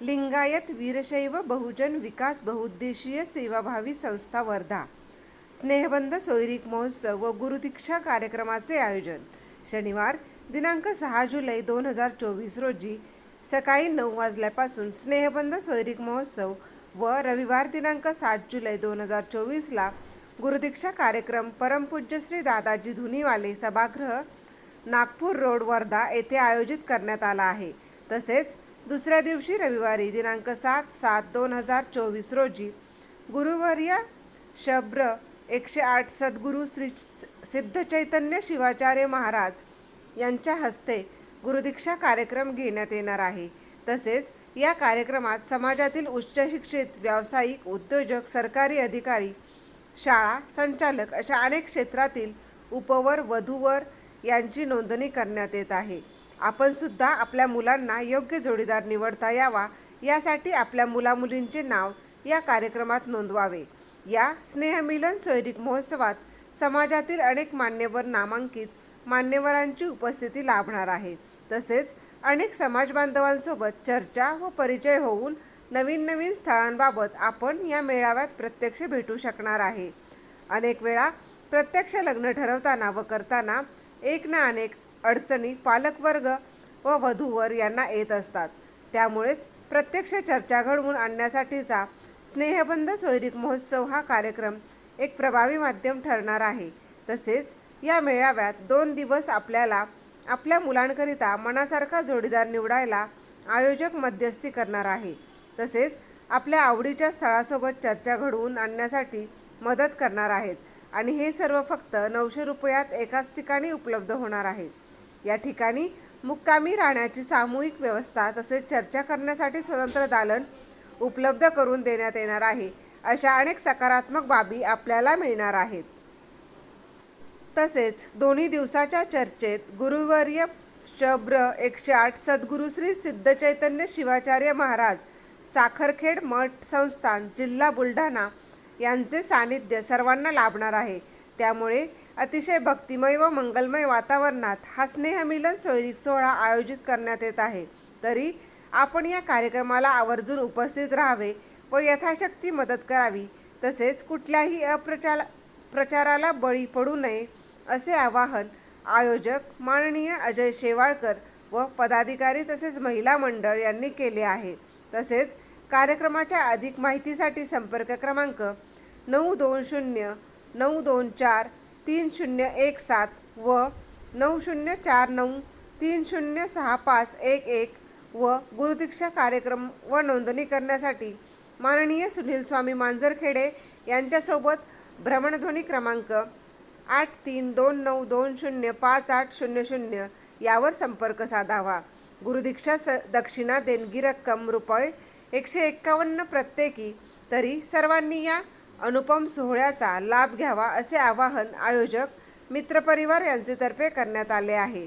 लिंगायत वीरशैव बहुजन विकास बहुउद्देशीय सेवाभावी संस्था वर्धा स्नेहबंध सोयरीक महोत्सव व गुरुदीक्षा कार्यक्रमाचे आयोजन शनिवार दिनांक 6 जुलै 2024 रोजी सकाळी 9 वाजल्यापासून स्नेहबंध सोयरीक महोत्सव व रविवार दिनांक 7 जुलै 2024 ला गुरुदीक्षा कार्यक्रम परमपूज्य श्री दादाजी धुनीवाले सभागृह नागपूर रोड वर्धा येथे आयोजित करण्यात आला आहे। तसेच दुसऱ्या दिवशी रविवारी दिनांक 7/7/2024 रोजी गुरुवर्य शब्र 108 सद्गुरू श्री सिद्ध चैतन्य शिवाचार्य महाराज यांच्या हस्ते गुरुदीक्षा कार्यक्रम घेण्यात येणार आहे। तसेच या कार्यक्रमात समाजातील उच्च शिक्षित, व्यावसायिक, उद्योजक, सरकारी अधिकारी, शाळा संचालक अशा अनेक क्षेत्रातील उपवर, वधूवर यांची नोंदणी करण्यात येत आहे। आपण सुद्धा आपल्या मुलांना योग्य जोडीदार निवडता यावा यासाठी आपल्या मुलामुलींचे नाव या कार्यक्रमात नोंदवावे। या स्नेहमिलन सोयरीक महोत्सवात समाजातील अनेक मान्यवर, नामांकित मान्यवरांची उपस्थिती लाभणार आहे। तसेच अनेक समाज बांधवांसोबत चर्चा व परिचय होऊन नवीन स्थळांबाबत आपण या मेळाव्यात प्रत्यक्ष भेटू शकणार आहे। अनेक वेळा प्रत्यक्ष लग्न ठरवताना व करताना एक ना अनेक अडचणी पालकवर्ग व वधूवर यांना येत असतात। त्यामुळेच प्रत्यक्ष चर्चा घडवून आणण्यासाठीचा स्नेहबंध सोयरीक महोत्सव हा कार्यक्रम एक प्रभावी माध्यम ठरणार आहे। तसेच या मेळाव्यात 2 दिवस आपल्याला आपल्या मुलांकरिता मनासारखा जोडीदार निवडायला आयोजक मध्यस्थी करणार आहे। तसेच आपल्या आवडीच्या स्थळासोबत चर्चा घडवून आणण्यासाठी मदत करणार आहेत आणि हे सर्व फक्त 900 रुपयात एकाच ठिकाणी उपलब्ध होणार आहे। या ठिकाणी मुक्कामी राहण्याची सामूहिक व्यवस्था तसेच चर्चा करण्यासाठी स्वतंत्र दालन उपलब्ध करून देण्यात येणार आहे। अशा अनेक सकारात्मक बाबी आपल्याला मिळणार आहेत। तसेच दोन्ही दिवसाच्या चर्चेत गुरुवर्य शब्र 108 सद्गुरू श्री सिद्ध चैतन्य शिवाचार्य महाराज साखरखेड मठ संस्थान जिल्हा बुलढाणा यांचे सानिध्य सर्वांना लाभणार आहे। त्यामुळे अतिशय भक्तिमय व मंगलमय वातावरणात हा स्नेहमिलन सोयरीक सोहळा आयोजित करण्यात येत आहे। तरी आपण या कार्यक्रमाला आवर्जून उपस्थित राहावे व यथाशक्ती मदत करावी। तसेच कुठल्याही प्रचाराला बळी पडू नये असे आवाहन आयोजक माननीय अजय शेवाळकर व पदाधिकारी तसेच महिला मंडळ यांनी केले आहे। तसेच कार्यक्रमाच्या अधिक माहितीसाठी संपर्क क्रमांक 920 924 3017 व 9049 306511 व गुरुदीक्षा कार्यक्रम व नोंदणी करण्यासाठी माननीय सुनील स्वामी मांजरखेडे यांच्यासोबत भ्रमणध्वनी क्रमांक 8329205800 यावर संपर्क साधावा। गुरुदीक्षा दक्षिणा देणगी रक्कम ₹151 प्रत्येकी। तरी सर्वांनी या अनुपम सोहळ्याचा लाभ घ्यावा असे आवाहन आयोजक मित्रपरिवार यांचे तर्फे करण्यात आले आहे।